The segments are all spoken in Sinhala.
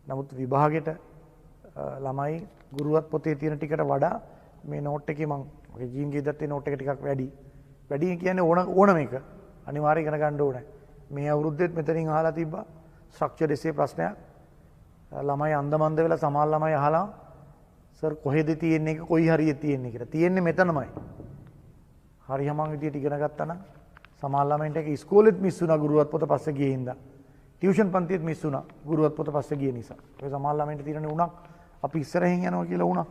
නමුත් විභාගෙට ළමයි ගුරුවත් පොතේ තියෙන ටිකට වඩා මේ නෝට් එකේ මම ඔය ජීන්ගේ දැත්තේ නෝට් එක ටිකක් වැඩි. වැඩි කියන්නේ ඕනම එක. අනිවාර්යයෙන් ඉගෙන ගන්න ඕනේ. මේ අවුරුද්දෙත් මෙතනින් අහලා තිබ්බා ස්ට්‍රක්චර් එසේ ප්‍රශ්නයක්. ළමයි අන්දමන්ද වෙලා සමහර ළමයි අහලා සර් කොහෙද තියෙන්නේ එක කොයි හරියේ තියෙන්නේ කියලා. තියෙන්නේ මෙතනමයි. හරියමං විදියට ඉගෙන ගත්තා නම් සමහර ළමයින්ට ඒක ඉස්කෝලෙත් මිස් වුණා ගුරුවත් පොත පස්සේ ගියේ හින්දා. ටියුෂන් පන්තියෙත් මිස් වුණා ගුරුවත් පොත පස්සේ ගිය නිසා. ඒ සමහර ළමයින්ට තියෙන උණක් අපි ඉස්සරහින් යනවා කියලා උණක්.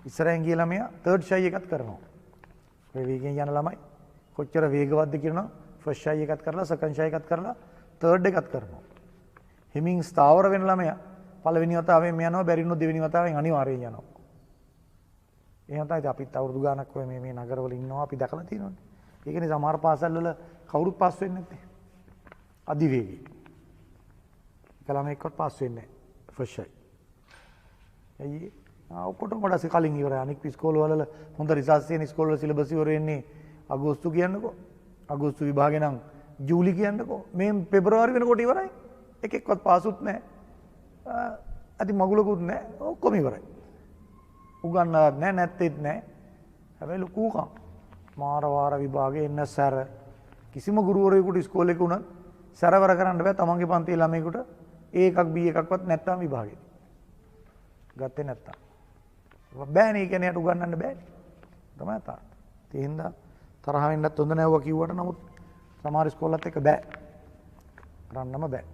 ඉස්සරහින් ගිය ළමයා තර්ඩ් ෂයි එකත් කරනවා. ඔය වේගෙන් යන ළමයි කොච්චර වේගවත්ද කියනවා ෆස්ට් ෂයි එකත් කරලා සෙකන්ඩ් ෂයි එකත් කරලා තර්ඩ් එකත් කරනවා. හිමින් ස්ථාවර වෙන ළමයා පළවෙනි වතාවෙන් යනවා බැරි වුණොත් දෙවෙනි වතාවෙන් අනිවාර්යයෙන් යනවා. එහෙනම් තමයි අපිත් අවුරුදු ගාණක් ඔය මේ නගරවල ඉන්නවා අපි දැකලා තියෙනවානේ. ඒකනේ සමහර පාසල් වල කවුරුත් පාස් වෙන්නේ නැත්තේ. අධිවේගී. එක ළමෙක්වත් පාස් වෙන්නේ නැහැ ෆස්ට් ෂයි. ඇයි ඔක්කොටම වඩා කලින් ඉවරයි. අනික් ඉස්කෝලවල හොඳ රිසර්ච් තියෙන ඉස්කෝලවල සිලබස් ඉවර වෙන්නේ අගෝස්තු කියන්නකෝ. අගෝස්තු විභාගේ නම් ජූලි කියන්නකෝ. මේ පෙබරවාරි වෙනකොට ඉවරයි. එකෙක්වත් පාසුත් නැහැ. අති මගුලකුත් නැහැ. ඔක්කොම ඉවරයි. උගන්නවත් නැහැ නැත්තේත් නැහැ. හැබැයි ලොකුකම්. මාරවාර විභාගේ එන්න සැර කිසිම ගුරුවරයෙකුට ඉස්කෝලේ එක උනත් සැරවර කරන්න බෑ තමන්ගේ පන්තියේ ළමයෙකුට A එකක් B එකක්වත් නැත්තම් විභාගේ. ගත්තේ නැත්තම්. බෑනේ කියන්නේ යට උගන්නන්න බෑනේ. තමයි තාත්තා. ඒ හින්දා තරහ වෙන්නත් හොඳ නැවුවා කිව්වට නමුත් සමහර ඉස්කෝලත් එක බෑ. කරන්නම බෑ.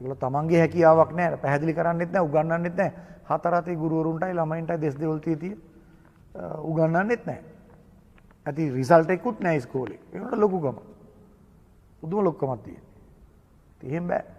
ඒගොල්ලෝ තමන්ගේ හැකියාවක් නැහැ. පැහැදිලි කරන්නෙත් නැහැ, උගන්වන්නෙත් නැහැ. හතර අතේ ගුරුවරුන්ටයි ළමයින්ටයි දෙස් දෙවල් තියදී උගන්වන්නෙත් නැහැ. ඇති රිසල්ට් එකකුත් නැහැ ඉස්කෝලේ. ඒකට ලොකුකම. පුදුම ලොකුකමක් තියෙනවා. එහෙම බෑ.